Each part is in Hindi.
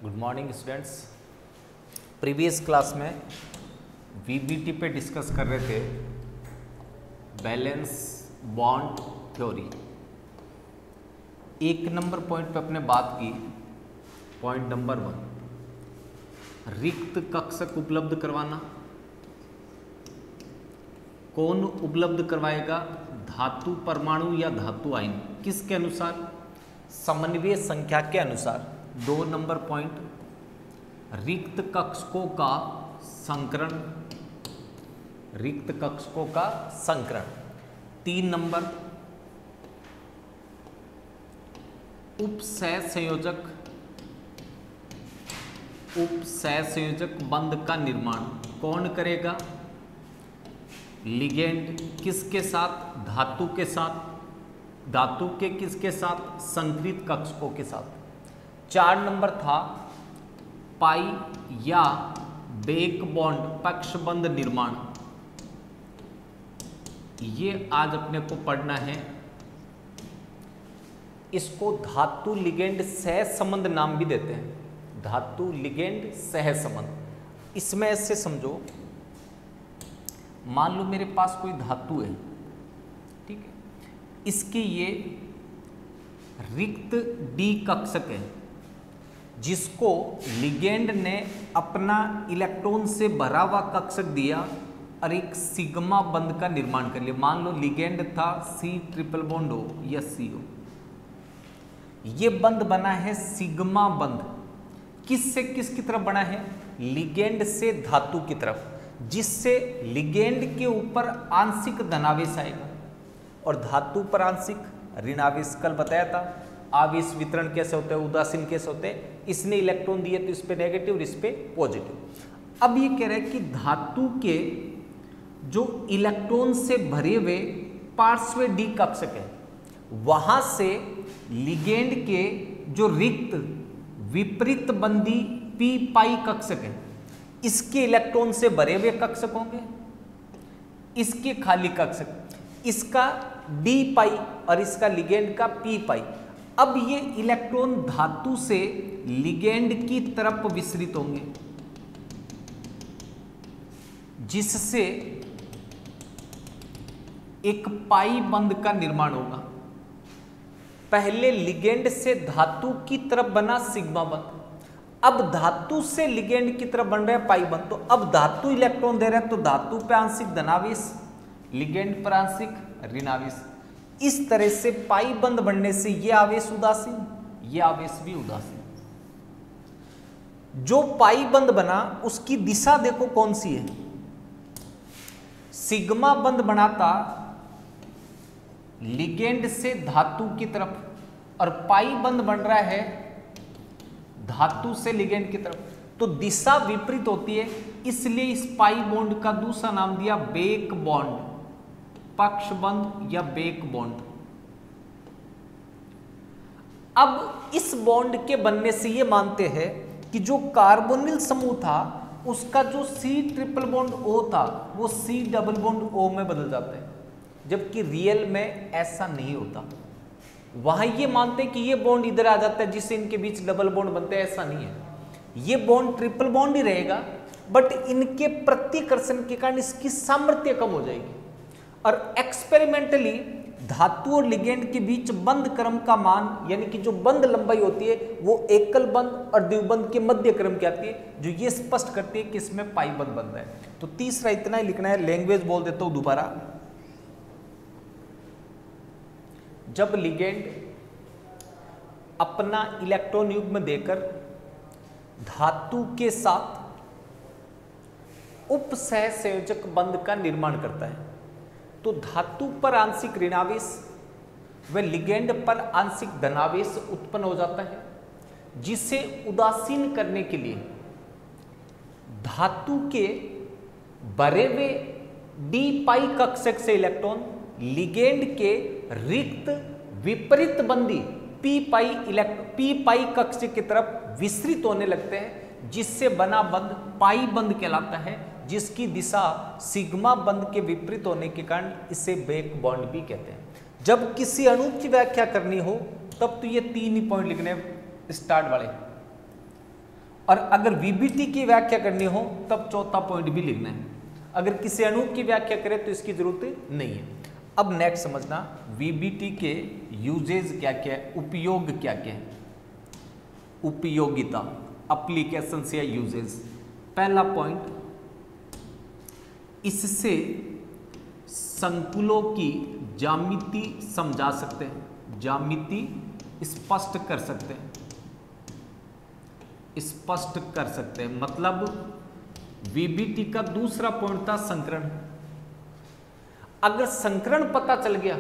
Good morning students. Previous class में वीबीटी पे डिस्कस कर रहे थे बैलेंस बॉन्ड थ्योरी। एक नंबर पॉइंट पे अपने बात की, पॉइंट नंबर 1, रिक्त कक्षक उपलब्ध करवाना। कौन उपलब्ध करवाएगा? धातु परमाणु या धातु आयन। किसके अनुसार? समन्वय संख्या के अनुसार। 2 नंबर पॉइंट, रिक्त कक्षकों का संकरण, रिक्त कक्षकों का संकरण। 3 नंबर, उपसहसंयोजक, उपसहसंयोजक बंध का निर्माण कौन करेगा? लिगेंड किसके साथ? धातु के साथ। धातु के किसके साथ? संकरित कक्षकों के साथ। 4 नंबर था पाई या बेक बॉन्ड पक्षबंध निर्माण। ये आज अपने को पढ़ना है। इसको धातु लिगेंड सहसंबंध नाम भी देते हैं। धातु लिगेंड सहसंबंध। इसमें ऐसे समझो, मान लो मेरे पास कोई धातु है, ठीक है, इसके ये रिक्त डी कक्षक है जिसको लिगेंड ने अपना इलेक्ट्रॉन से भरा हुआ कक्षक दिया और एक सिग्मा बंध का निर्माण कर लिया। मान लो लिगेंड था C ट्रिपल बॉन्ड O या CO। ये बंध बना है सिग्मा बंध। किससे किसकी तरफ बना है? लिगेंड से धातु की तरफ, जिससे लिगेंड के ऊपर आंशिक धनावेश आएगा और धातु पर आंशिक ऋणावेश। कल बताया था आवेश वितरण कैसे होता है, उदासीन कैसे होते हैं। इसने इलेक्ट्रॉन दिए तो इस पे नेगेटिव और इस पे पॉजिटिव। अब ये कह रहा है कि धातु के जो इलेक्ट्रॉन से भरे हुए पार्श्व डी कक्षक है, वहां से लिगेंड के जो रिक्त विपरीत बंधी पी पाई कक्षक है, इसके इलेक्ट्रॉन से भरे हुए कक्षक होंगे, इसके खाली कक्षक, इसका डी पाई और इसका लिगेंड का पी पाई। अब ये इलेक्ट्रॉन धातु से लिगेंड की तरफ विसरित होंगे, जिससे एक पाई बंध का निर्माण होगा। पहले लिगेंड से धातु की तरफ बना सिग्मा बंध, अब धातु से लिगेंड की तरफ बन रहा है पाई बंध। तो अब धातु इलेक्ट्रॉन दे रहा है तो धातु पे आंशिक धनावेश, लिगेंड पर आंशिक ऋणावेश। इस तरह से पाई बंध बनने से ये आवेश उदासीन, ये आवेश भी उदासीन। जो पाई बंध बना उसकी दिशा देखो कौन सी है। सिग्मा बंध बनाता लिगेंड से धातु की तरफ और पाई बंध बन रहा है धातु से लिगेंड की तरफ, तो दिशा विपरीत होती है। इसलिए इस पाई बॉन्ड का दूसरा नाम दिया बेक बॉन्ड, पक्षबंध या बेक बॉन्ड। अब इस बॉन्ड के बनने से ये मानते हैं कि जो कार्बोनिल समूह था उसका जो C ट्रिपल बॉन्ड O था वो C डबल बॉन्ड O में बदल जाता है, जबकि रियल में ऐसा नहीं होता। वहां ये मानते हैं कि ये बॉन्ड इधर आ जाता है जिससे इनके बीच डबल बॉन्ड बनते हैं। ऐसा नहीं है, ये बॉन्ड ट्रिपल बॉन्ड ही रहेगा, बट इनके प्रतिकर्षण के कारण इसकी सामर्थ्य कम हो जाएगी। और एक्सपेरिमेंटली धातु और लिगेंड के बीच बंध क्रम का मान, यानी कि जो बंध लंबाई होती है वो एकल बंध और द्विबंध के मध्य क्रम की आती है, जो ये स्पष्ट करती है कि इसमें पाई बंध बन रहा है। तो तीसरा इतना ही लिखना है। लैंग्वेज बोल देता हूं दोबारा। जब लिगेंड अपना इलेक्ट्रॉन युग्म देकर धातु के साथ उपसहसंयोजक बंध का निर्माण करता है, तो धातु पर आंशिक ऋणावेश व लिगेंड पर आंशिक धनावेश उत्पन्न हो जाता है, जिसे उदासीन करने के लिए धातु के भरे हुए डी पाई कक्षक से इलेक्ट्रॉन लिगेंड के रिक्त विपरीत बंधी पी पाई कक्षक की तरफ विसरित होने लगते हैं, जिससे बना बंध पाई बंध कहलाता है, जिसकी दिशा सिग्मा बंध के विपरीत होने के कारण इसे बेक बॉन्ड भी कहते हैं। जब किसी अणु की व्याख्या करनी हो तब तो ये 3 ही पॉइंट लिखने स्टार्ट वाले। और अगर वीबीटी की व्याख्या करनी हो तब चौथा पॉइंट भी लिखना है। अगर किसी अणु की व्याख्या करें तो इसकी जरूरत नहीं है। अब नेक्स्ट समझना वीबीटी के यूजेज क्या क्या है, उपयोग क्या क्या है, उपयोगिता, एप्लीकेशंस या यूजेज। पहला पॉइंट, इससे संकुलों की ज्यामिति समझा सकते हैं, ज्यामिति स्पष्ट कर सकते हैं, स्पष्ट कर सकते हैं। मतलब वीबीटी का दूसरा पॉइंट था संकरण। अगर संकरण पता चल गया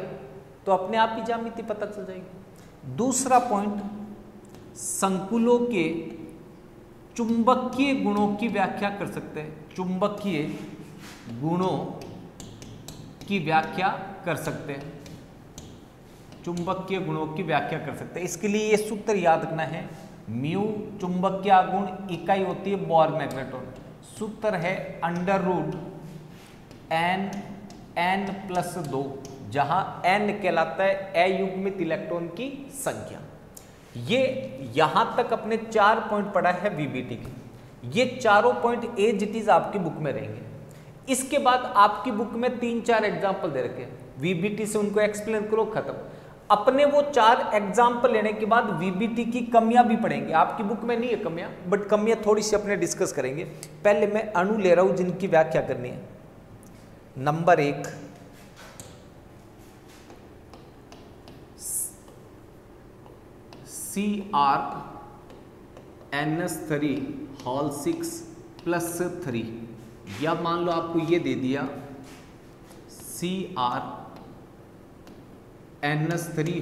तो अपने आप ही ज्यामिति पता चल जाएगी। दूसरा पॉइंट, संकुलों के चुंबकीय गुणों की व्याख्या कर सकते हैं, चुंबकीय गुणों की व्याख्या कर सकते हैं, चुंबकीय गुणों की व्याख्या कर सकते हैं। इसके लिए ये सूत्र याद रखना है, म्यू चुंबकीय गुण इकाई होती है बोर मैग्नेटॉन, सूत्र है n+2, जहां n कहलाता है अयुग्मित इलेक्ट्रॉन की संख्या। ये यहां तक अपने 4 पॉइंट पढ़ा है वीबीटी के। ये चारों पॉइंट एज इट इज आपकी बुक में रहेंगे। इसके बाद आपकी बुक में 3-4 एग्जाम्पल दे रखे हैं, वीबीटी से उनको एक्सप्लेन करो, खत्म। अपने वो 4 एग्जाम्पल लेने के बाद वीबीटी की कमियां भी पढ़ेंगे। आपकी बुक में नहीं है कमियां, बट कमियां थोड़ी सी अपने डिस्कस करेंगे। पहले मैं अणु ले रहा हूं जिनकी व्याख्या करनी है। नंबर 1, CrNS3 या मान लो आपको ये दे दिया CrNS3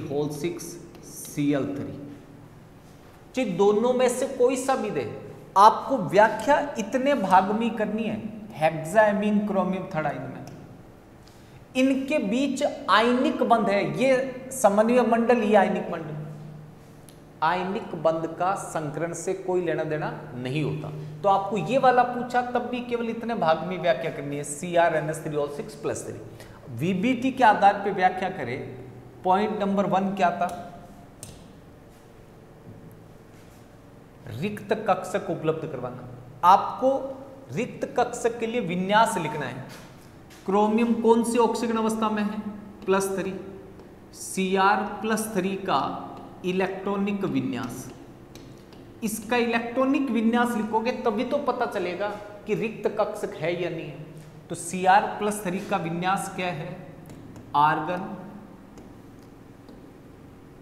चाहे दोनों में से कोई सा भी दे, आपको व्याख्या इतने भाग में करनी है। हेक्सामीन क्रोमियम थर्डाइन में इनके बीच आयनिक बंध है, ये समन्वय मंडल, ये आयनिक मंडल। आयनिक बंध का संकरण से कोई लेना देना नहीं होता। तो आपको ये वाला पूछा तब भी केवल इतने भाग में व्याख्या करनी है, CrNS3 वीबीटी के आधार पर व्याख्या करें। पॉइंट नंबर 1 क्या था, रिक्त कक्षक उपलब्ध करवाना। आपको रिक्त कक्षक के लिए विन्यास लिखना है। क्रोमियम कौन सी ऑक्सीजन अवस्था में है, +3, Cr+3 का इलेक्ट्रॉनिक विन्यास। इसका इलेक्ट्रॉनिक विन्यास लिखोगे तभी तो पता चलेगा कि रिक्त कक्षक है या नहीं है। तो Cr+3 का विन्यास क्या है, argon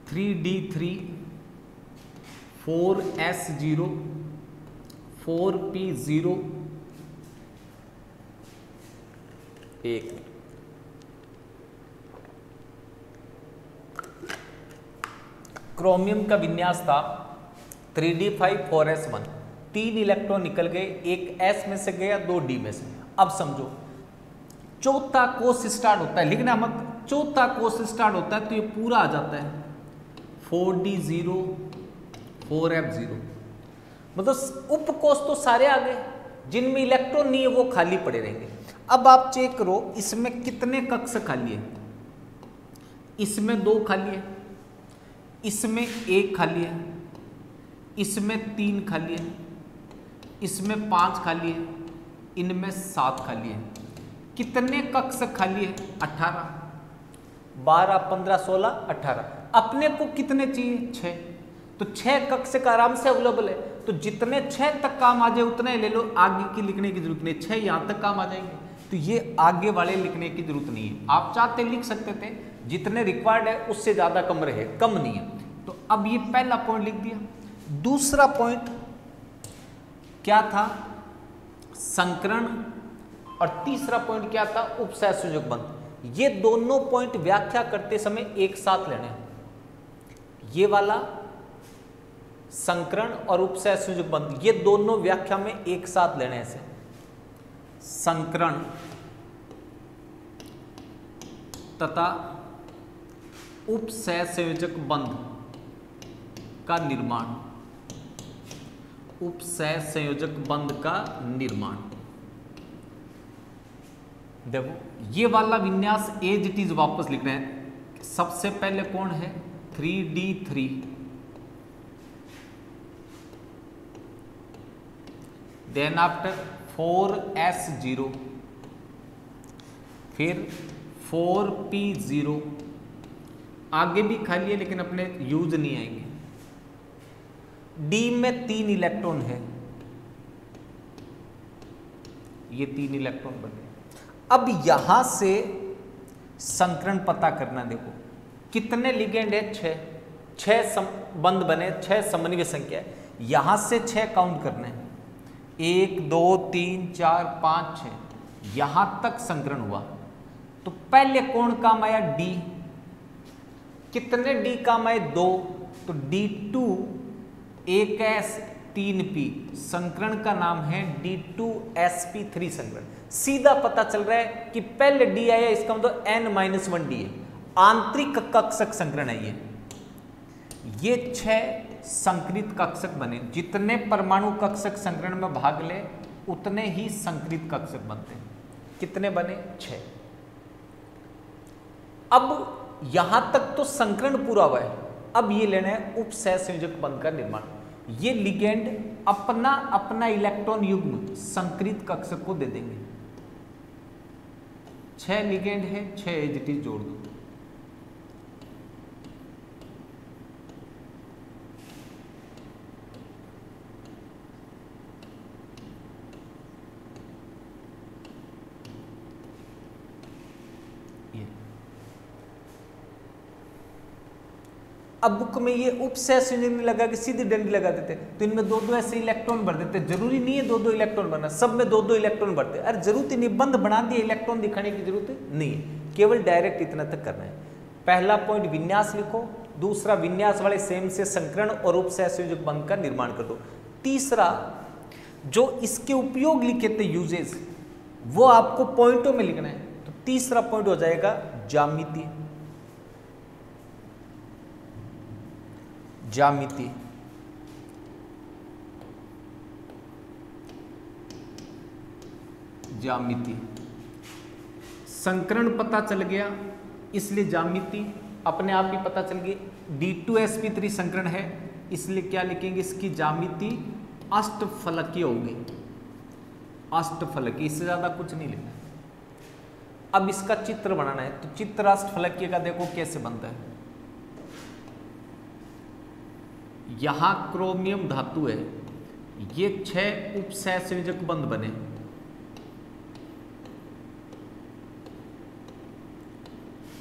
3d3 4s0 4p0 1। Chromium का विन्यास था 3d5 4s1, 3 इलेक्ट्रॉन निकल गए, एक s में से गया, 2 d में से। अब समझो चौथा कोष स्टार्ट होता है, लिखना मत, चौथा कोष स्टार्ट होता है तो ये पूरा आ जाता है 4d0 4f0। मतलब उपकोष तो सारे आ गए, जिनमें इलेक्ट्रॉन नहीं है वो खाली पड़े रहेंगे। अब आप चेक करो इसमें कितने कक्ष खाली है, इसमें 2 खाली है, इसमें 1 खाली है, इसमें 3 खाली है, इसमें 5 खाली है, इनमें 7 खाली है। कितने कक्ष खाली है, 18, 12, 15, 16, 18। अपने को कितने चाहिए, 6। तो 6 कक्ष का आराम से अवेलेबल है, तो जितने 6 तक काम आ जाए उतने ले लो, आगे की लिखने की जरूरत नहीं। 6 यहां तक काम आ जाएंगे, तो ये आगे वाले लिखने की जरूरत नहीं है। आप चाहते लिख सकते थे, जितने रिक्वायर्ड है उससे ज्यादा कम रहे, कम नहीं है। तो अब ये पहला पॉइंट लिख दिया। दूसरा पॉइंट क्या था, संकरण, और तीसरा पॉइंट क्या था, उपसहसंयोजक बंध। ये दोनों पॉइंट व्याख्या करते समय एक साथ लेने हैं। ये वाला संकरण और उपसहसंयोजक बंध, ये दोनों व्याख्या में एक साथ लेने हैं। से संकरण तथा उपसहसंयोजक बंध का निर्माण, उपसहसंयोजक बंध का निर्माण। देखो ये वाला विन्यास एज इट इज वापस लिख रहे हैं। सबसे पहले कौन है, 3d3 देन आफ्टर 4s0, फिर 4p0, आगे भी खाली है लेकिन अपने यूज नहीं आएंगे। डी में 3 इलेक्ट्रॉन है, ये 3 इलेक्ट्रॉन बने। अब यहां से संकरण पता करना, देखो कितने लिगेंड है, 6 बंध बने, 6 समन्वय संख्या है, यहां से 6 काउंट करने हैं, 1 2 3 4 5 6, यहां तक संकरण हुआ। तो पहले कौन काम आया, डी। कितने डी काम आए, 2, तो D2 1s 3p, संकरण का नाम है D2sp3 संकरण। सीधा पता चल रहा है कि पहले डी आया, इसका मतलब n-1 डी है, आंतरिक कक्षक संकरण है ये 6 संकरित कक्षक बने। जितने परमाणु कक्षक संकरण में भाग ले उतने ही संकरित कक्षक बनते हैं। कितने बने, 6। अब यहां तक तो संकरण पूरा हुआ है, अब ये लेना है उपसहसंयोजक बंध का निर्माण। ये लिगेंड अपना अपना इलेक्ट्रॉन युग्म संकरित कक्षक को दे देंगे। 6 लिगेंड है, 6 एज इट इज जोड़ दो। अब बुक में ये उपसहसंयोजक नहीं लगा कि सीधी डंडी लगा देते, तो इनमें 2-2 ऐसे इलेक्ट्रॉन भर देते। जरूरी नहीं है 2-2 इलेक्ट्रॉन भरना, सब में 2-2 इलेक्ट्रॉन भरते। अरे जरूरत ही नहीं, बंद बना दिए, इलेक्ट्रॉन दिखाने की जरूरत नहीं है, केवल डायरेक्ट इतना तक करना है। पहला पॉइंट विन्यास लिखो, दूसरा विन्यास वाले सेम से संकरण और उपसहसंयोजक बंध का निर्माण कर दो। तीसरा जो इसके उपयोग लिखे थे यूजेस, वो आपको पॉइंटों में लिखना है। तो तीसरा पॉइंट हो जाएगा ज्यामिति। ज्यामिति ज्यामिति संकरण पता चल गया, इसलिए ज्यामिति अपने आप ही पता चल गई। D2sp3 संकरण है, इसलिए क्या लिखेंगे, इसकी ज्यामिति अष्टफलकीय होगी। अष्टफलकीय, इससे ज्यादा कुछ नहीं लिखना है। अब इसका चित्र बनाना है, तो चित्र अष्टफलकीय का देखो कैसे बनता है। यहां क्रोमियम धातु है, ये 6 उपसहसंयोजक बंध बने।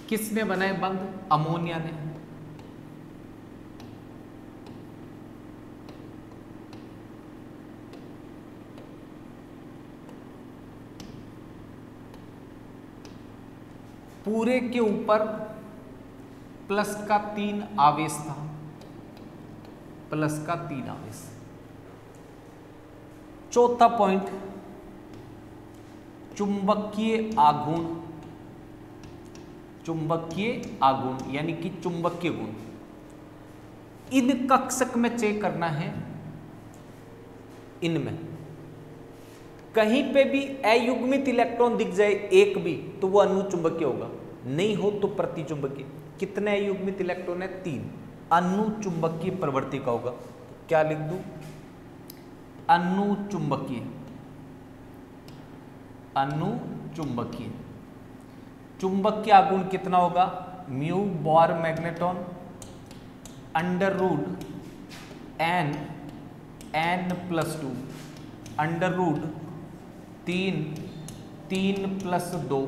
किसने बनाए बंध, अमोनिया ने। पूरे के ऊपर प्लस का 3 आवेश था, प्लस का 3 आवेश। चौथा पॉइंट चुंबकीय आघूर्ण। चुंबकीय आघूर्ण यानी कि चुंबकीय गुण, इन कक्षक में चेक करना है। इनमें कहीं पे भी अयुग्मित इलेक्ट्रॉन दिख जाए एक भी, तो वो अनुचुंबकीय होगा, नहीं हो तो प्रतिचुंबकीय। कितने अयुग्मित इलेक्ट्रॉन है, 3, अनुचुंबकीय प्रवृत्ति का होगा। क्या लिख दूं, अनुचुंबकीय। अनुचुंबकीय चुंबकीय आघूर्ण कितना होगा, mu Bohr magneton under root n+2 under root 3 + 2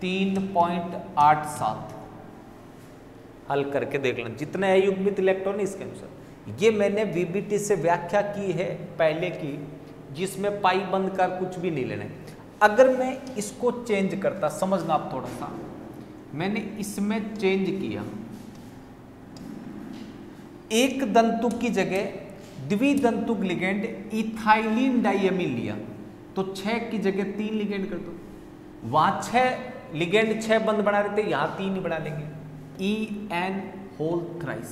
3.87। हल करके देख लेना, जितने अयुग्मित इलेक्ट्रॉन इसके अनुसार। ये मैंने वीबीटी से व्याख्या की है पहले की, जिसमें पाई बंद का कुछ भी नहीं लेना है। अगर मैं इसको चेंज करता, समझना आप थोड़ा सा, मैंने इसमें चेंज किया, एक दंतुक की जगह द्विदंतुक लिगेंड इथाइलिन डाइअमीन लिया, तो 6 की जगह 3 लिगेंड कर दो। वहां 6 लिगेंड 6 बंद बना रहे थे, यहां 3 ही बना लेंगे, En होल थ्राइस।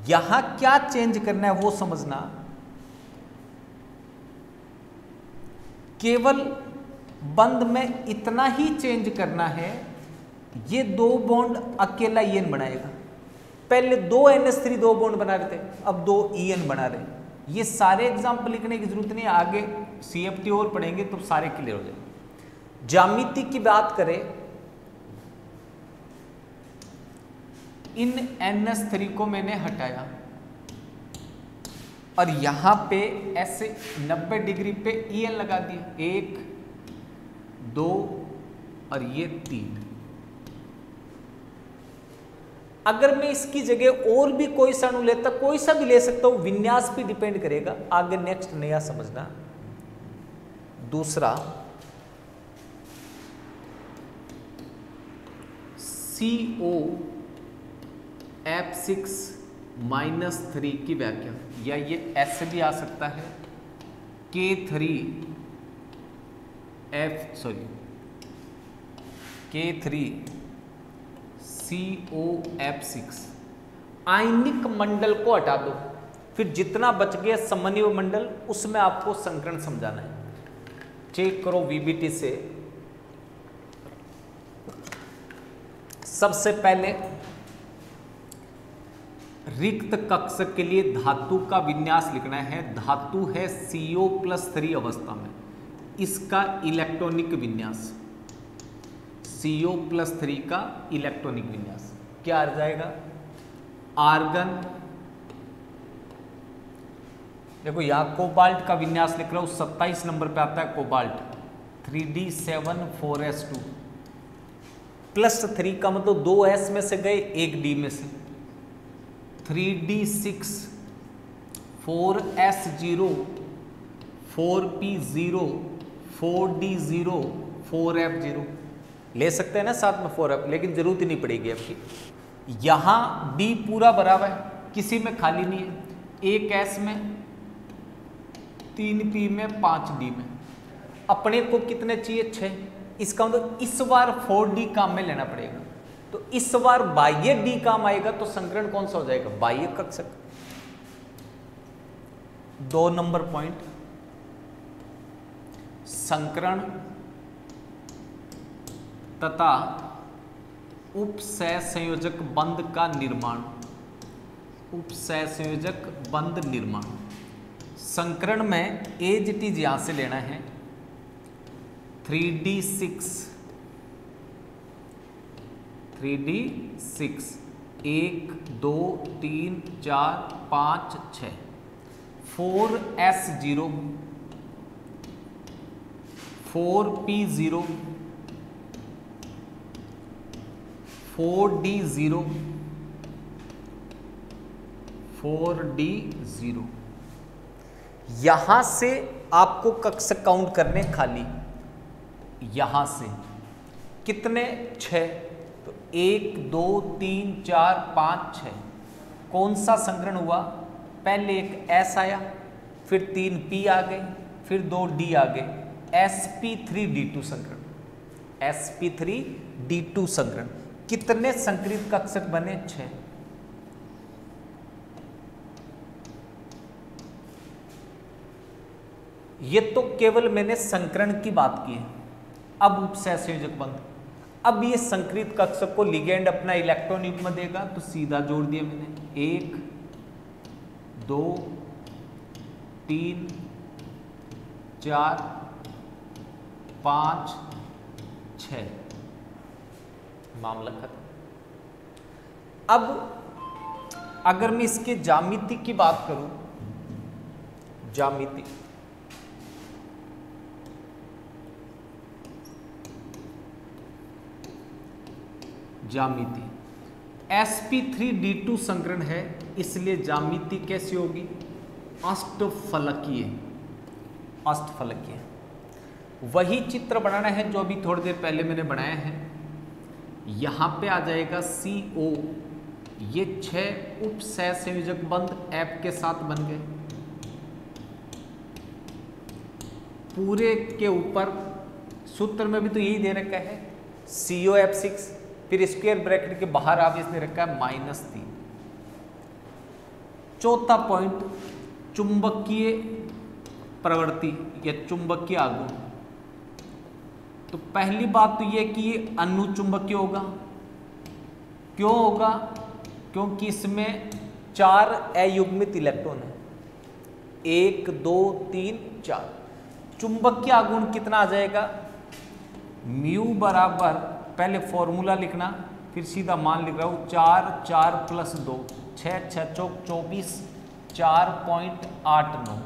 यहां क्या चेंज करना है वो समझना, केवल बंद में इतना ही चेंज करना है, ये 2 बॉन्ड अकेला En बनाएगा। पहले 2 NH3 2 बॉन्ड बना रहे थे, अब 2 En बना रहे। ये सारे एग्जाम्पल लिखने की जरूरत नहीं है, आगे CFT और पढ़ेंगे तो सारे क्लियर हो जाएंगे। ज्यामिति की बात करें, इन NS3 को मैंने हटाया और यहां पे ऐसे 90 डिग्री पे EN लगा दिया, 1 2 और ये 3। अगर मैं इसकी जगह और भी कोई सा अणु लेता, कोई सा भी ले सकता हूं, विन्यास पे डिपेंड करेगा। आगे नेक्स्ट नया समझना। दूसरा, COF6-3 की व्याख्या, या ये ऐसे भी आ सकता है K3COF6। आयनिक मंडल को हटा दो, फिर जितना बच गया समन्वय मंडल, उसमें आपको संकरण समझाना है। चेक करो VBT से। सबसे पहले रिक्त कक्षक के लिए धातु का विन्यास लिखना है। धातु है CO+3 अवस्था में, इसका इलेक्ट्रॉनिक विन्यास, CO+3 का इलेक्ट्रॉनिक विन्यास क्या आ जाएगा? आर्गन, देखो यहां कोबाल्ट का विन्यास लिख रहा हूं, 27 नंबर पे आता है कोबाल्ट, 3D7 4s2 +3 का मतलब 2s में से गए, 1d में से, 3D6 4s0 4p0 4d0 4f0 ले सकते हैं ना साथ में 4f, लेकिन जरूरत ही नहीं पड़ेगी आपकी। यहां d पूरा बराबर है, किसी में खाली नहीं है, 1s में, 3p में, 5d में। अपने को कितने चाहिए? 6। इसका मतलब इस बार 4d काम में लेना पड़ेगा, तो इस बार बाह्य d काम आएगा, तो संकरण कौन सा हो जाएगा? बाह्य कक्षक। 2 नंबर पॉइंट, संकरण तथा उपसहसंयोजक बंध का निर्माण। उपसहसंयोजक बंध निर्माण, संकरण में एज इट इज यहां से लेना है, 3D6 1 2 3 4 5 6, 4s0 4p0 4d0 4d0। यहां से आपको कक्षक काउंट करने खाली, यहां से कितने? 6। तो 1 2 3 4 5 6। कौन सा संकरण हुआ? पहले एक S आया, फिर 3p आ गए, फिर 2d आ गए, sp3d2 संकरण, sp3d2 संकरण। कितने संकरित कक्षक बने? 6। ये तो केवल मैंने संकरण की बात की है। अब उपसहसंयोजक बंध, अब ये संकरित कक्षक को लिगेंड अपना इलेक्ट्रॉन युग्म देगा, तो सीधा जोड़ दिया मैंने, 1 2 3 4 5 6, मामला खत्म। अब अगर मैं इसके ज्यामिति की बात करूं, ज्यामिति, ज्यामिति sp3d2 संकरण है, इसलिए ज्यामिति कैसी होगी? अष्टफलकीय, अष्टफलकीय। वही चित्र बनाना है जो अभी थोड़ी देर पहले मैंने बनाया है। यहां पे आ जाएगा CO, ये 6 उपसहसंयोजक बंध F के साथ बन गए, पूरे के ऊपर सूत्र में भी तो यही दे रखा है, COF6, फिर स्क्वायर ब्रैकेट के बाहर आप इसने रखा है -3। चौथा पॉइंट, चुंबकीय प्रवृत्ति या चुंबकीय आघूर्ण। तो पहली बात तो यह कि ये अनुचुंबकीय होगा। क्यों होगा? क्योंकि इसमें 4 अयुग्मित इलेक्ट्रॉन है। 1 2 3 4। चुंबकीय आघूर्ण कितना आ जाएगा, म्यू बराबर, पहले फॉर्मूला लिखना फिर सीधा मान लिख रहा हूं, 4 4 प्लस 2 6 6 चौक 24 4.89।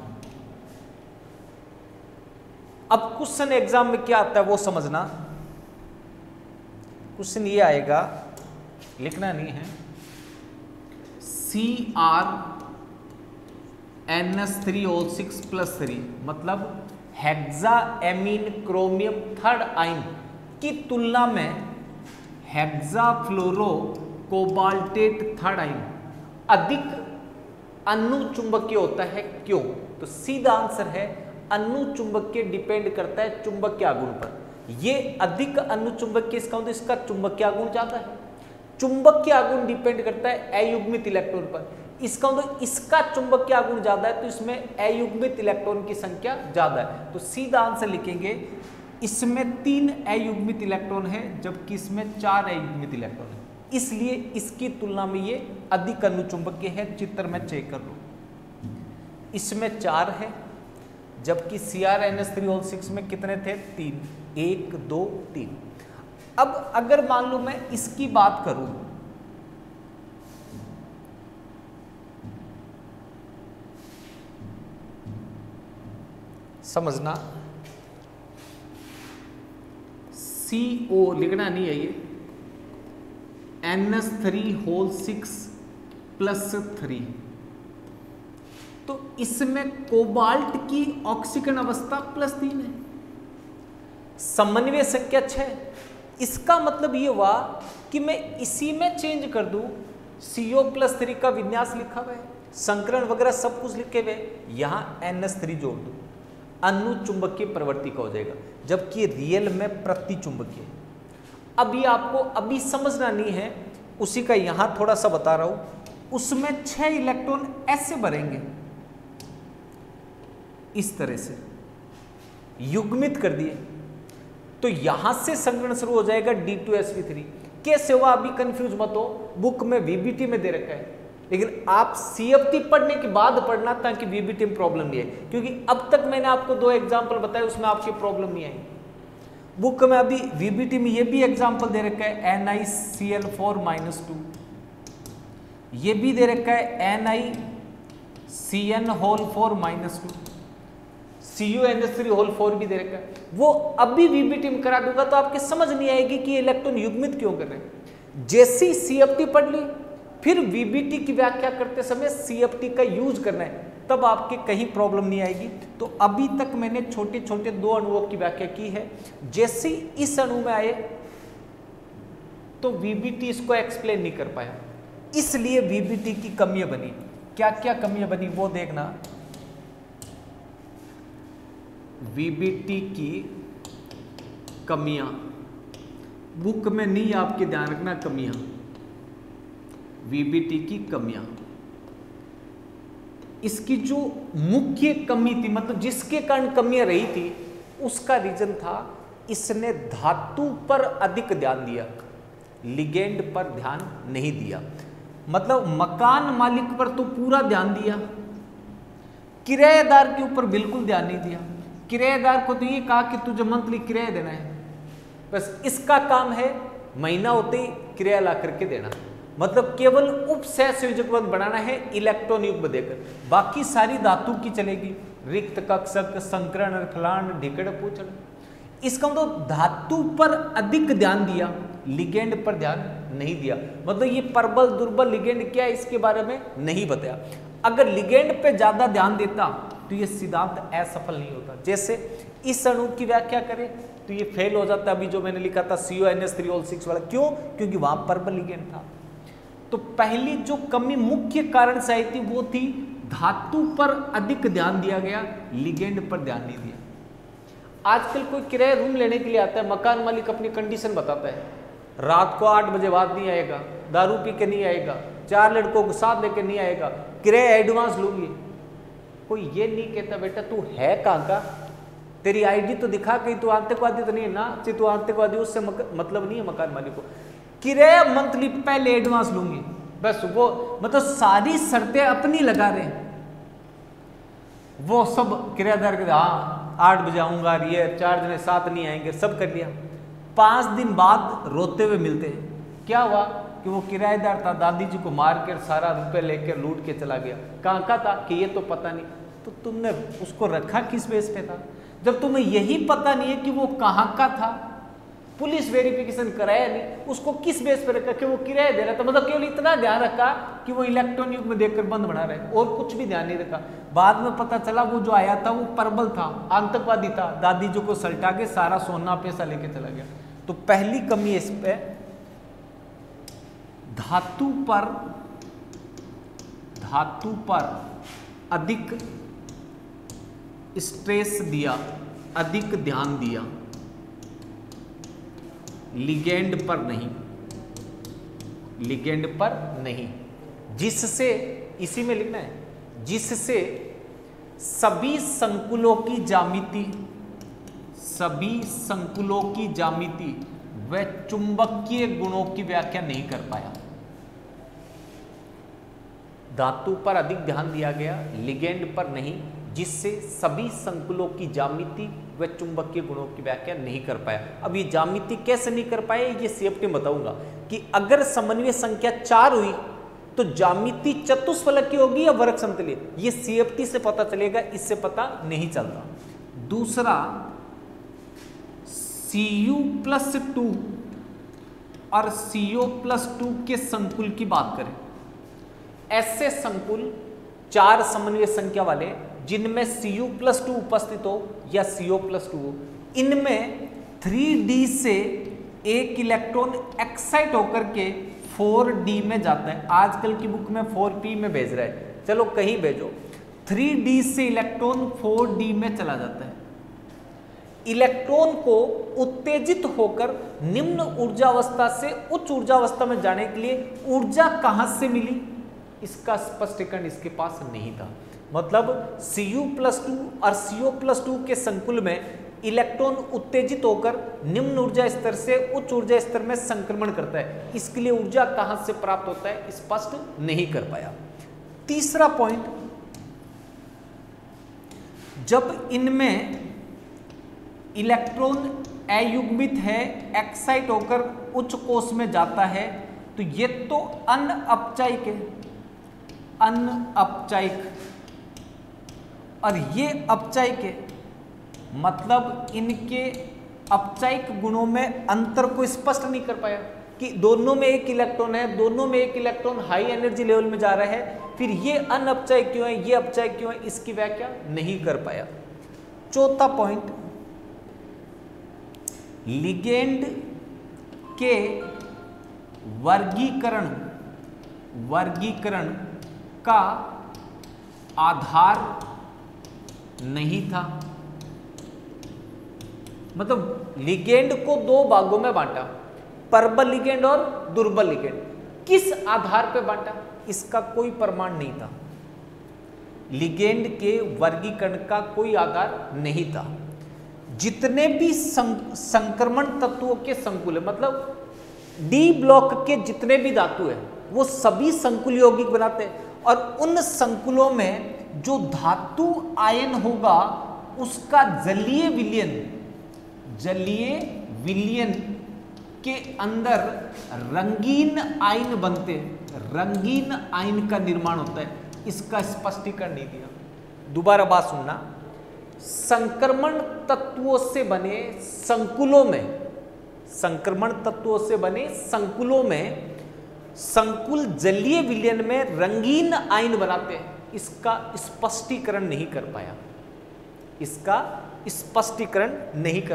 अब क्वेश्चन एग्जाम में क्या आता है वो समझना। क्वेश्चन ये आएगा, लिखना नहीं है, CrNs3O6 + 3 मतलब हेक्साएमीन क्रोमियम थर्ड आयन की तुलना में हेक्साफ्लोरो कोबाल्टेट थर्ड आयन अधिक अनुचुंबकीय होता है, क्यों? तो सीधा आंसर है अनुचुंबकीय डिपेंड करता है चुंबकीय आघूर्ण पर। ये अधिक अनुचुंबकीय, इसका मतलब इसका चुंबकीय आघूर्ण ज्यादा है। चुंबकीय आघूर्ण डिपेंड करता है अयुग्मित इलेक्ट्रॉन पर, इसका मतलब इसका चुंबकीय आघूर्ण ज्यादा है तो इसमें अयुग्मित इलेक्ट्रॉन की संख्या ज्यादा है। तो सीधा आंसर लिखेंगे, इसमें 3 अयुग्मित इलेक्ट्रॉन है जबकि इसमें 4 अयुग्मित इलेक्ट्रॉन है, इसलिए इसकी तुलना में ये अधिक अनुचुंबकीय है। चित्र में चेक कर लो, इसमें 4 है जबकि CrNs3O6 में कितने थे, 3, 1 2 3। अब अगर मान लो मैं इसकी बात करूं, समझना, CO लिखना नहीं है, ये NS3O6 + 3, तो इसमें कोबाल्ट की ऑक्सीकरण अवस्था +3 है, समन्वय संख्या 6। इसका मतलब ये हुआ कि मैं इसी में चेंज कर दूं, CO+3 का विन्यास लिखा हुआ है, संकरण वगैरह सब कुछ लिखे हुए, यहां NS3 जोड़ दूं, अनुचुंबकीय प्रवृत्ति का हो जाएगा, जबकि रियल में प्रतिचुंबकीय। अब ये आपको अभी समझना नहीं है, उसी का यहां थोड़ा सा बता रहा हूं। उसमें 6 इलेक्ट्रॉन ऐसे भरेंगे, इस तरह से युग्मित कर दिए, तो यहां से संकरण शुरू हो जाएगा D2sp3। कैसे हुआ अभी कंफ्यूज मत हो, बुक में VBT में दे रखा है, लेकिन आप CFT पढ़ने के बाद पढ़ना ताकि VBT में प्रॉब्लम नहीं है, क्योंकि अब तक मैंने आपको 2 एग्जाम्पल बताए, उसमें आपकी प्रॉब्लम नहीं आई। बुक में अभी VBT में ये भी एग्जाम्पल दे रखा है NiCl4-2, ये भी दे रखा है NiCN4-2, CuNS3 भी दे रखा है। वो अभी VBT में करा दूंगा तो आपके समझ नहीं आएगी कि इलेक्ट्रॉन युग्मित क्यों कर रहे हैं। जैसे ही CFT पढ़ ली, फिर VBT की व्याख्या करते समय CFT का यूज करना है, तब आपके कहीं प्रॉब्लम नहीं आएगी। तो अभी तक मैंने छोटे छोटे 2 अणुओं की व्याख्या की है, जैसे इस अणु में आए तो VBT इसको एक्सप्लेन नहीं कर पाया, इसलिए VBT की कमियां बनी। क्या क्या कमियां बनी वो देखना। VBT की कमियां बुक में नहीं, आपके ध्यान रखना कमियां, VBT की कमियां। इसकी जो मुख्य कमी थी, मतलब जिसके कारण कमियां रही थी, उसका रीजन था इसने धातु पर अधिक ध्यान दिया, लिगेंड पर ध्यान नहीं दिया। मतलब मकान मालिक पर तो पूरा ध्यान दिया, किराएदार के ऊपर बिल्कुल ध्यान नहीं दिया। किराएदार को तो ये कहा कि तुझे मंथली किराया देना है, बस इसका काम है महीना होते ही किराया ला करके देना, मतलब केवल उपसहसंयोजक बंध बनाना है इलेक्ट्रॉन युग्म देकर, बाकी सारी धातु की चलेगी, रिक्त कक्षक, संकरण, फलान, ढिकड़, पूछड़। इसका मतलब धातु पर अधिक ध्यान दिया, लिगेंड पर ध्यान नहीं दिया। मतलब ये प्रबल दुर्बल लिगेंड क्या है इसके बारे में नहीं बताया। अगर लिगेंड पे ज्यादा ध्यान देता तो ये सिद्धांत असफल नहीं होता। जैसे इस अणु की व्याख्या करें तो ये फेल हो जाता, अभी जो मैंने लिखा था CuNS3O6 वाला, क्यों? क्योंकि वहां प्रबल लिगेंड था। तो पहली जो कमी मुख्य कारण से आई थी वो थी धातु पर अधिक ध्यान दिया गया, लिगेंड पर ध्यान नहीं दिया। आजकल कोई किराया रूम लेने के लिए आता है, मकान मालिक अपनी कंडीशन बताता है, रात को 8 बजे बाद नहीं आएगा, दारू पी के नहीं आएगा, 4 लड़कों को साथ लेके नहीं आएगा, किराया एडवांस लूंगी। कोई ये नहीं कहता बेटा तू है कहाँ का, तेरी आईडी तो दिखा, कहीं तू आतंकवादी तो नहीं है ना, चाहे तू आतंकवादी, उससे मतलब नहीं है मकान मालिक को। किराया मंथली पहले एडवांस लूंगी, बस वो मतलब सारी शर्तें अपनी लगा रहे हैं। वो सब किराएदार के हाँ 8 बजे आऊँगा, ये 4 जने साथ नहीं आएंगे, सब कर लिया। 5 दिन बाद रोते हुए मिलते हैं। क्या हुआ कि वो किराएदार था, दादी जी को मार कर सारा रुपये लेकर लूट के चला गया। कहाँ का था कि ये तो पता नहीं। तो तुमने उसको रखा किस बेस पे था? जब तुम्हें यही पता नहीं है कि वो कहाँ का था, पुलिस वेरिफिकेशन कराया नहीं, उसको किस बेस पे रखा कि वो किराया दे रहा था। मतलब केवल इतना ध्यान रखा कि वो इलेक्ट्रॉन युग में देखकर बंद बना रहे, और कुछ भी ध्यान नहीं रखा। बाद में पता चला वो जो आया था वो परबल था, आतंकवादी था, दादी जी को सल्टा के सारा सोना पैसा लेके चला गया। तो पहली कमी इस पे धातु पर अधिक स्ट्रेस दिया, अधिक ध्यान दिया, लिगेंड पर नहीं, जिससे इसी में लिखना है, जिससे सभी संकुलों की ज्यामिति व चुंबकीय गुणों की व्याख्या नहीं कर पाया। धातु पर अधिक ध्यान दिया गया, लिगेंड पर नहीं, जिससे सभी संकुलों की ज्यामिति व चुंबकीय गुणों की व्याख्या नहीं कर पाया। अब ये ज्यामिति कैसे नहीं कर पाए, ये सीएफटी में बताऊंगा कि अगर समन्वय संख्या 4 हुई तो ज्यामिति चतुष्फलकीय होगी या वर्ग समतलीय, ये सीएफटी से पता चलेगा, इससे पता नहीं चलता। दूसरा, Cu+2 और CO+2 के संकुल की बात करें, ऐसे संकुल 4 समन्वय संख्या वाले जिनमें Cu+2 उपस्थित हो या CO+2 हो, इनमें 3D से एक इलेक्ट्रॉन एक्साइट होकर के 4D में जाता है। आजकल की बुक में 4P में भेज रहा है, चलो कहीं भेजो। 3D से इलेक्ट्रॉन 4D में चला जाता है। इलेक्ट्रॉन को उत्तेजित होकर निम्न ऊर्जावस्था से उच्च ऊर्जावस्था में जाने के लिए ऊर्जा कहां से मिली, इसका स्पष्टीकरण इसके पास नहीं था। मतलब Cu+2 और CO+2 के संकुल में इलेक्ट्रॉन उत्तेजित होकर निम्न ऊर्जा स्तर से उच्च ऊर्जा स्तर में संक्रमण करता है, इसके लिए ऊर्जा कहां से प्राप्त होता है स्पष्ट नहीं कर पाया। तीसरा पॉइंट, जब इनमें इलेक्ट्रॉन अयुग्मित है, एक्साइट होकर उच्च कोश में जाता है, तो ये तो अनअपचायिक है, अनअपचायिक, और ये अपचायिक है। मतलब इनके अपचायिक गुणों में अंतर को स्पष्ट नहीं कर पाया कि दोनों में एक इलेक्ट्रॉन है, दोनों में एक इलेक्ट्रॉन हाई एनर्जी लेवल में जा रहा है, फिर ये अनअपचायिक क्यों है, ये अपचायिक क्यों है, इसकी व्याख्या नहीं कर पाया। चौथा पॉइंट, लिगेंड के वर्गीकरण का आधार नहीं था। मतलब लिगेंड को 2 भागों में बांटा, प्रबल लिगेंड और दुर्बल लिगेंड। किस आधार पर बांटा, इसका कोई प्रमाण नहीं था। लिगेंड के वर्गीकरण का कोई आधार नहीं था। जितने भी संक्रमण तत्वों के संकुल है, मतलब डी ब्लॉक के जितने भी धातु है वो सभी संकुल यौगिक बनाते हैं, और उन संकुलों में जो धातु आयन होगा उसका जलीय विलयन के अंदर रंगीन आयन बनते हैं, रंगीन आयन का निर्माण होता है, इसका स्पष्टीकरण नहीं दिया। दोबारा बात सुनना, संक्रमण तत्वों से बने संकुलों में संकुल जलीय विलयन में रंगीन आयन बनाते हैं, इसका स्पष्टीकरण नहीं कर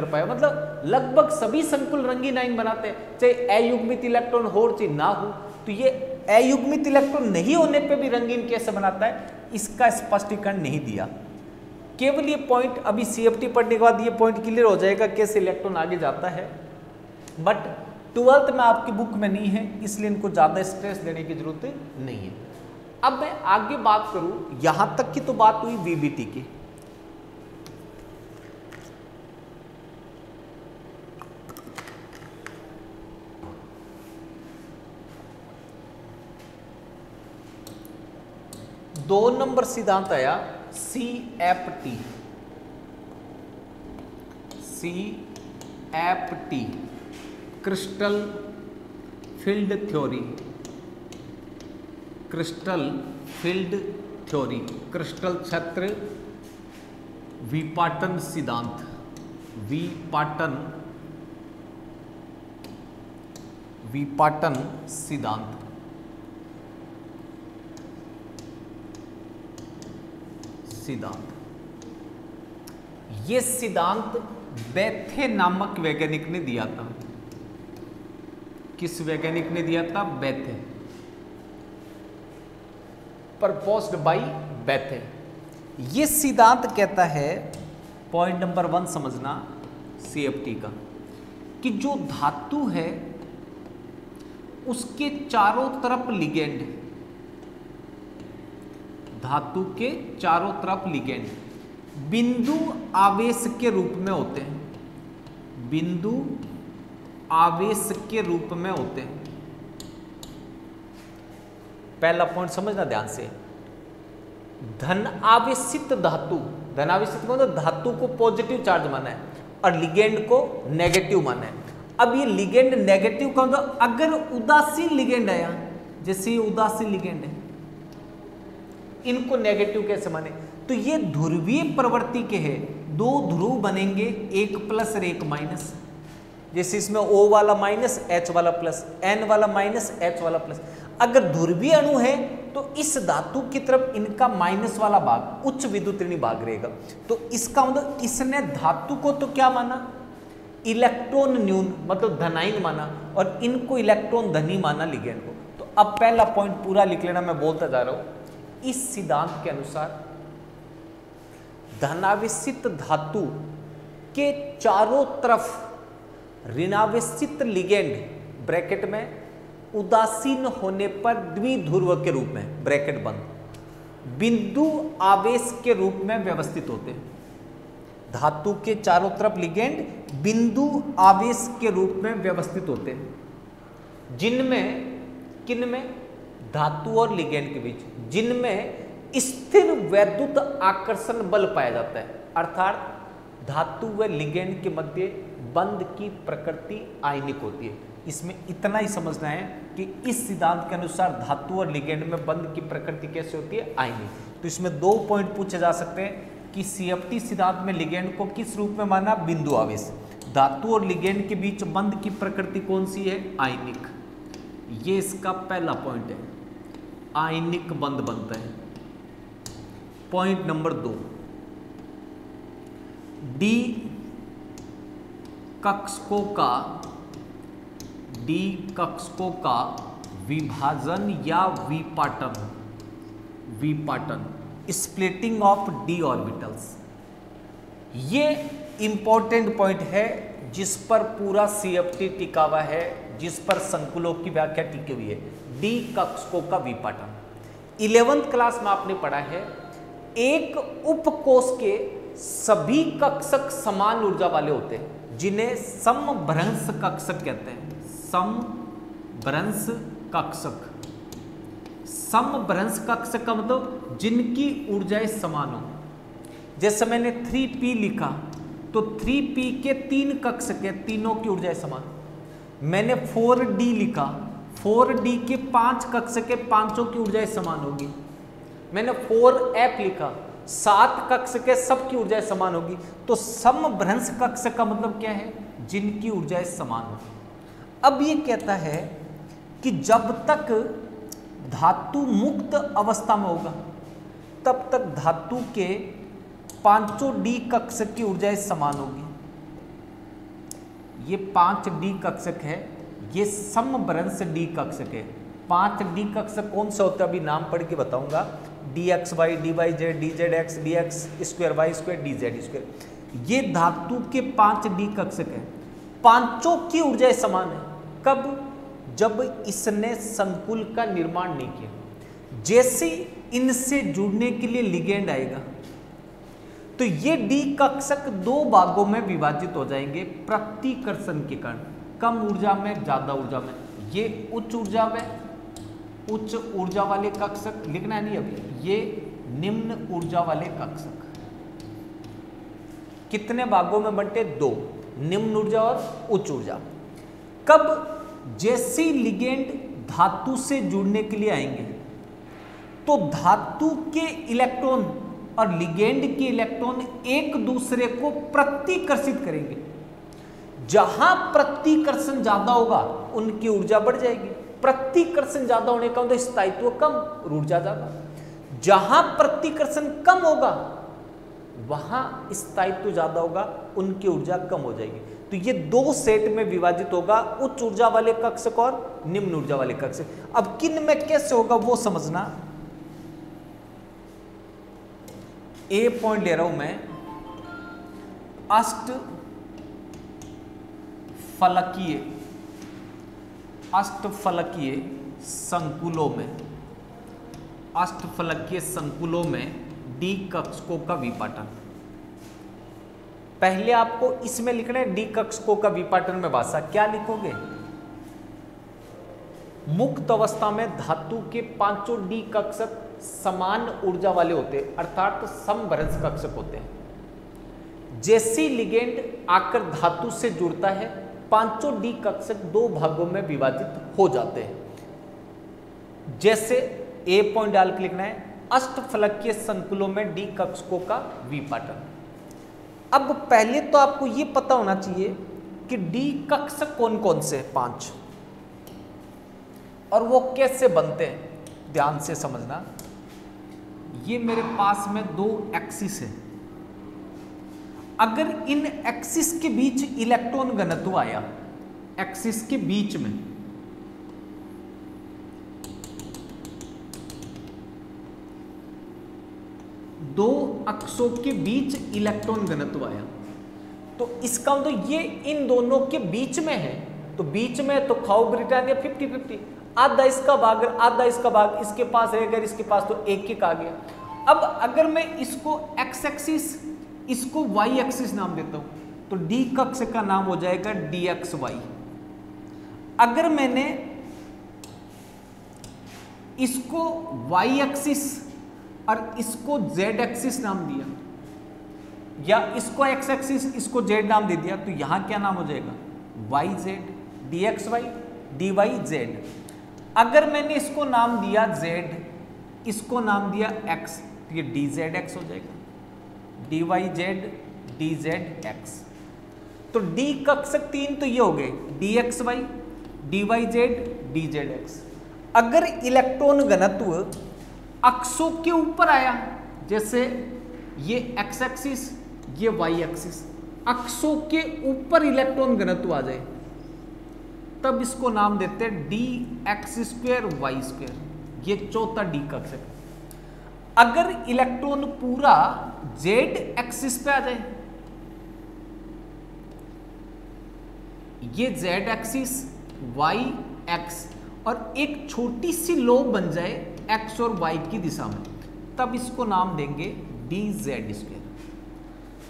पाया। मतलब लगभग सभी संकुल रंगीन आयन बनाते हैं, चाहे अयुग्मित इलेक्ट्रॉन हो चाहे ना हो। तो ये अयुग्मित इलेक्ट्रॉन नहीं होने पे भी रंगीन कैसे बनाता है, इसका स्पष्टीकरण नहीं दिया। केवल ये पॉइंट अभी सीएफटी पढ़ने के बाद ये पॉइंट क्लियर हो जाएगा कैसे इलेक्ट्रॉन आगे जाता है, बट 12th में आपकी बुक में नहीं है, इसलिए इनको ज्यादा स्ट्रेस देने की जरूरत नहीं है। अब मैं आगे बात करूं, यहां तक की तो बात हुई वीबीटी की। दो नंबर सिद्धांत आया CFT, CFT crystal field theory, crystal field theory, crystal क्षेत्र विपाटन सिद्धांत, विपाटन सिद्धांत। ये सिद्धांत बेथे नामक वैज्ञानिक ने दिया था। किस वैज्ञानिक ने दिया था? बेथे, प्रपोज्ड बाय बेथे। ये सिद्धांत कहता है, पॉइंट नंबर 1 समझना CFT का, कि जो धातु है उसके चारों तरफ लिगेंड, धातु के चारों तरफ लिगेंड बिंदु आवेश के रूप में होते हैं, बिंदु आवेश के रूप में होते हैं। पहला पॉइंट समझना ध्यान से, धन आवेशित धातु, धन आवेशित मतलब धातु को पॉजिटिव चार्ज माना है और लिगेंड को नेगेटिव माना है। अब ये लिगेंड नेगेटिव का मतलब अगर उदासीन लिगेंड आया, जैसे ये उदासीन लिगेंड है, इनको नेगेटिव कैसे माने? तो ये ध्रुवीय प्रवृत्ति के हैं, दो ध्रुव बनेंगे, एक प्लस और एक माइनस। जैसे इसमें O वाला माइनस, H वाला प्लस, N वाला माइनस, H वाला प्लस। अगर ध्रुवीय अणु है तो इस धातु की तरफ इनका माइनस वाला भाग उच्च विद्युत ऋणी भाग रहेगा। तो इसका मतलब इसने धातु को तो क्या माना? इलेक्ट्रॉन न्यून, मतलब धनायन माना, और इनको इलेक्ट्रॉन धनी माना लिगेंड को। तो अब पहला पॉइंट पूरा लिख लेना, मैं बोलता जा रहा हूं। इस सिद्धांत के अनुसार धनावेशित धातु के चारों तरफ ऋणावेशित लिगेंड ब्रैकेट में उदासीन होने पर द्विध्रुव के रूप में ब्रैकेट बंद बिंदु आवेश के रूप में व्यवस्थित होते हैं। धातु के चारों तरफ लिगेंड बिंदु आवेश के रूप में व्यवस्थित होते हैं, जिनमें किनमें? धातु और लिगेंड के बीच, जिनमें स्थिर वैद्युत आकर्षण बल पाया जाता है। अर्थात धातु व लिगेंड के मध्य बंध की प्रकृति आयनिक होती है। इसमें इतना ही समझना है कि इस सिद्धांत के अनुसार धातु और लिगेंड में बंध की प्रकृति कैसे होती है? आयनिक। तो इसमें 2 पॉइंट पूछे जा सकते हैं कि CFT सिद्धांत में लिगेंड को किस रूप में माना? बिंदु आवेश। धातु और लिगेंड के बीच बंध की प्रकृति कौन सी है? आयनिक। ये इसका पहला पॉइंट है, आयनिक बंध बनता है। पॉइंट नंबर 2, डी कक्षकों का विभाजन या विपाटन, स्प्लिटिंग ऑफ डी ऑर्बिटल्स। ये इंपॉर्टेंट पॉइंट है जिस पर पूरा CFT टिका हुआ है, जिस पर संकुलों की व्याख्या टिकी हुई है। डी कक्षकों का विपाटन 11th क्लास में आपने पढ़ा है। एक उपकोष के सभी कक्षक समान ऊर्जा वाले होते हैं, जिन्हें समभ्रंश कक्षक कहते हैं। समभ्रंश कक्षक, समभ्रंश कक्षक का मतलब जिनकी ऊर्जाएं समान हो। जैसे मैंने 3p लिखा तो 3p के 3 कक्षक है, तीनों की ऊर्जाएं समान। मैंने 4d लिखा, 4d के 5 कक्षक है, पांचों की ऊर्जाएं समान होगी। मैंने 4f लिखा, 7 कक्षक है, सबकी ऊर्जाएं समान होगी। तो समभ्रंश कक्षक का मतलब क्या है? जिनकी ऊर्जाएं समान हो। अब ये कहता है कि जब तक धातु मुक्त अवस्था में होगा तब तक धातु के पांचों डी कक्षक की ऊर्जाएं समान होगी। ये 5d कक्षक है, ये समभ्रंश डी कक्षक है। 5d कक्षक कौन से होते हैं अभी नाम पढ़ के बताऊंगा। dxy, dyz, dzx, dx square, y square, dz square. ये धातु के 5d कक्षक है, पांचों की ऊर्जाएं समान है। कब? जब इसने संकुल का निर्माण नहीं किया। जैसे इनसे जुड़ने के लिए लिगेंड आएगा तो ये डी कक्षक 2 भागों में विभाजित हो जाएंगे प्रतिकर्षण के कारण, कम ऊर्जा में, ज्यादा ऊर्जा में। ये उच्च ऊर्जा में, उच्च ऊर्जा वाले कक्षक लिखना नहीं अभी, ये निम्न ऊर्जा वाले कक्षक। कितने भागों में बंटे? 2, निम्न ऊर्जा और उच्च ऊर्जा। कब? जैसे ही लिगेंड धातु से जुड़ने के लिए आएंगे तो धातु के इलेक्ट्रॉन और लिगेंड के इलेक्ट्रॉन एक दूसरे को प्रतिकर्षित करेंगे। जहां प्रतिकर्षण ज्यादा होगा उनकी ऊर्जा बढ़ जाएगी। प्रतिकर्षण ज्यादा होने का मतलब स्थायित्व कम, ऊर्जा ज्यादा। जहां प्रतिकर्षण कम होगा वहां स्थायित्व ज्यादा होगा, उनकी ऊर्जा कम हो जाएगी। तो ये 2 सेट में विभाजित होगा, उच्च ऊर्जा वाले कक्षक और निम्न ऊर्जा वाले कक्षक। अब किन में कैसे होगा वो समझना। ए पॉइंट ले रहा हूं मैं, अष्टफलकीय संकुलों में, अष्टफलकीय संकुलों में डी कक्षकों का विपाटन। पहले आपको इसमें लिखना है डी कक्षकों का विपाटन में भाषा। क्या लिखोगे? मुक्त अवस्था में धातु के 5 डी कक्षक समान ऊर्जा वाले होते हैं, अर्थात समभ्रंश कक्षक होते हैं। जैसे लिगेंड आकर धातु से जुड़ता है 5 डी कक्षक 2 भागों में विभाजित हो जाते हैं। जैसे ए पॉइंट डाल के लिखना है अष्टफलकीय संकुलों में डी कक्षकों का विपाटन। अब पहले तो आपको यह पता होना चाहिए कि डी कक्षक कौन कौन से हैं, 5, और वो कैसे बनते हैं। ध्यान से समझना। ये मेरे पास में 2 एक्सिस है। अगर इन एक्सिस के बीच इलेक्ट्रॉन घनत्व आया, एक्सिस के बीच में, दो अक्षों के बीच इलेक्ट्रॉन घनत्व आया, तो इसका मतलब ये इन दोनों के बीच में है। तो बीच में तो खाओ ब्रिटानिया 50-50, आधा इसका भाग आधा इसका भाग इसके पास है, अगर इसके पास तो 1-1 आ गया। अब अगर मैं इसको एक्स एक्सिस, इसको वाई एक्सिस नाम देता हूं तो डी कक्षक का नाम हो जाएगा डी एक्स वाई। अगर मैंने इसको वाई एक्सिस और इसको जेड एक्सिस नाम दिया, या इसको एक्स एक्सिस इसको जेड नाम दे दिया, तो यहां क्या नाम हो जाएगा? Y Z, D X Y D Y Z. अगर मैंने इसको नाम दिया जेड, इसको नाम दिया एक्स, तो ये डी जेड एक्स हो जाएगा, D Y Z D Z X. तो डी कक्षक 3 तो ये हो गए, D X Y D Y Z D Z X. अगर इलेक्ट्रॉन घनत्व अक्षों के ऊपर आया, जैसे ये एक्स एक्सिस ये वाई एक्सिस, अक्षों के ऊपर इलेक्ट्रॉन घनत्व आ जाए, तब इसको नाम देते हैं D X square Y square. ये चौथा डी कक्षक। अगर इलेक्ट्रॉन पूरा जेड एक्सिस पे आ जाए, ये जेड एक्सिस वाई एक्स और एक छोटी सी लोब बन जाए एक्स और वाई की दिशा में, तब इसको नाम देंगे डी जेड स्क्वायर।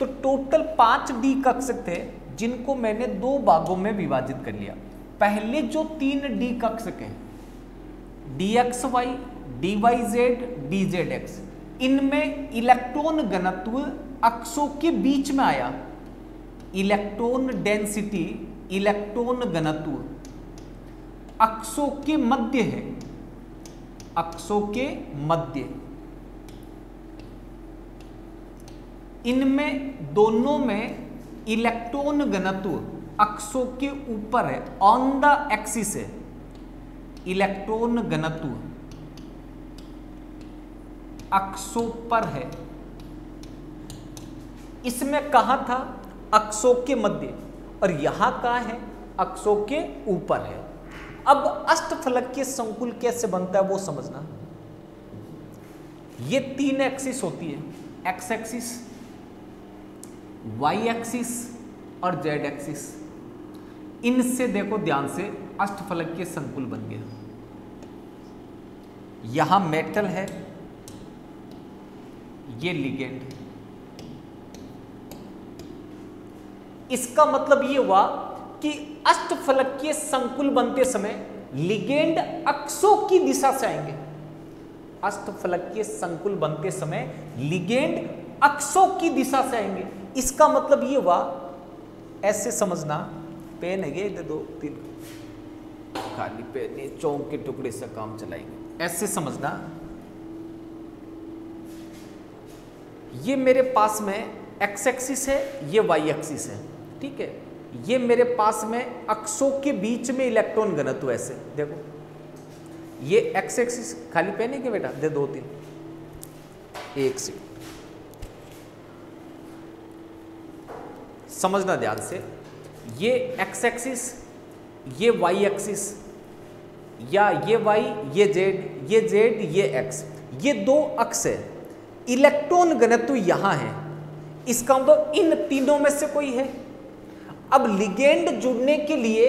तो टोटल 5 डी कक्षक थे जिनको मैंने 2 भागों में विभाजित कर लिया। पहले जो 3 डी कक्षक हैं, D X Y D Y Z D Z X, इनमें इलेक्ट्रॉन घनत्व अक्षों के बीच में आया। इलेक्ट्रॉन डेंसिटी, इलेक्ट्रॉन घनत्व अक्षों के मध्य है, अक्षों के मध्य। इनमें दोनों में इलेक्ट्रॉन घनत्व अक्षों के ऊपर है, ऑन द एक्सिस है। इलेक्ट्रॉन घनत्व अक्षों पर है। इसमें कहां था? अक्षों के मध्य, और यहां कहां है? अक्षों के ऊपर है। अब अष्टफलकीय संकुल कैसे बनता है वो समझना। ये 3 एक्सिस होती है, एक्स एक्सिस, वाई एक्सिस और जेड एक्सिस। इनसे देखो ध्यान से, अष्टफलकीय संकुल बन गया। यहां मेटल है, ये लिगेंड है। इसका मतलब ये हुआ कि अष्टफलकीय संकुल बनते समय लिगेंड अक्षों की दिशा से आएंगे। अष्टफलकीय संकुल बनते समय लिगेंड अक्षों की दिशा से आएंगे। इसका मतलब ये हुआ, ऐसे समझना, पेन है ये, दो तीन खाली पेन, चौक के टुकड़े से काम चलाएंगे। ऐसे समझना, ये मेरे पास में एक्स एक्सिस है, ये वाई एक्सिस है, ठीक है। ये मेरे पास में अक्षों के बीच में इलेक्ट्रॉन घनत्व, ऐसे देखो, ये एक्स एक्सिस, खाली पेन है क्या बेटा, दे दो तीन, एक सेकंड समझना ध्यान से, ये एक्स एक्सिस, ये वाई एक्सिस, या ये वाई, ये जेड, ये एक्स, ये दो अक्ष है। इलेक्ट्रॉन घनत्व यहां है, इसका मतलब इन तीनों में से कोई है। अब लिगेंड जुड़ने के लिए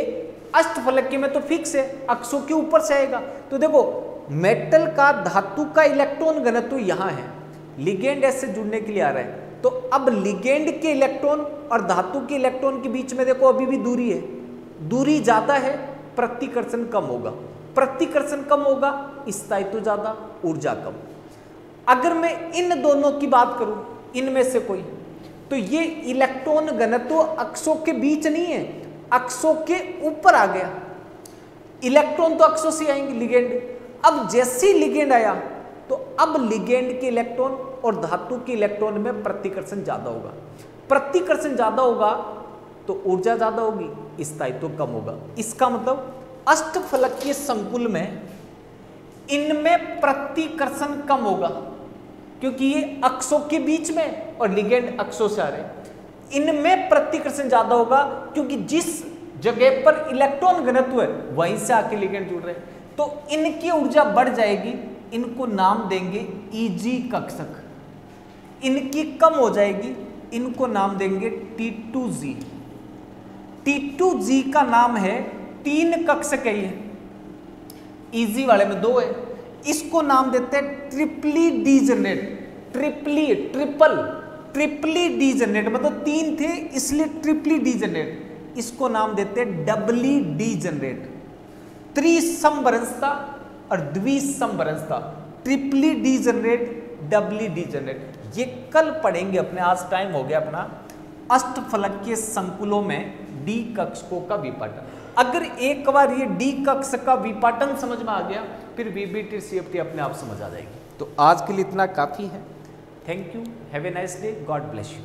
अष्टफलकीय में तो फिक्स है, अक्षों के ऊपर से आएगा। तो देखो, मेटल का, धातु का इलेक्ट्रॉन घनत्व यहां है, लिगेंड ऐसे जुड़ने के लिए आ रहा है। तो अब लिगेंड के इलेक्ट्रॉन और धातु के इलेक्ट्रॉन के बीच में देखो अभी भी दूरी है, दूरी ज्यादा है, प्रतिकर्षण कम होगा, प्रतिकर्षण कम होगा, स्थायित्व ज्यादा, ऊर्जा कम। अगर मैं इन दोनों की बात करूं, इनमें से कोई, तो ये इलेक्ट्रॉन घनत्व अक्षों के बीच नहीं है, अक्षों के ऊपर आ गया। इलेक्ट्रॉन तो अक्षों से आएंगे, लिगेंड, अब जैसे ही लिगेंड आया तो अब लिगेंड के इलेक्ट्रॉन और धातु के इलेक्ट्रॉन में प्रतिकर्षण ज्यादा होगा। प्रतिकर्षण ज्यादा होगा तो ऊर्जा ज्यादा होगी, स्थायित्व कम होगा। इसका मतलब अष्टफलकीय संकुल में इनमें प्रतिकर्षण कम होगा, क्योंकि ये अक्षों के बीच में और लिगेंड अक्षों से आ रहे हैं। इनमें प्रतिकर्षण ज्यादा होगा क्योंकि जिस जगह पर इलेक्ट्रॉन घनत्व है वहीं से आके लिगेंड जुड़ रहे हैं, तो इनकी ऊर्जा बढ़ जाएगी। इनको नाम देंगे Eg कक्षक। इनकी कम हो जाएगी, इनको नाम देंगे T2G। T2G का नाम है, 3 कक्षक है ये, Eg वाले में 2 है, इसको नाम देते हैं ट्रिपली डीजनरेट। ट्रिपली डीजनरेट मतलब 3 थे इसलिए ट्रिपली डीजनरेट। इसको नाम देते हैं डबली डीजनरेट। त्रिसमवरंसता और द्विसमवरंसता, ट्रिपली डीजनरेट, डबली डीजनरेट, ये कल पढ़ेंगे अपने, आज टाइम हो गया अपना। अष्टफलकीय संकुलों में डी कक्षकों का विपाटन। अगर एक बार ये डी कक्ष का विपाटन समझ में आ गया, फिर VBT CFT अपने आप समझ आ जाएगी। तो आज के लिए इतना काफी है। Thank you, have a nice day, God bless you.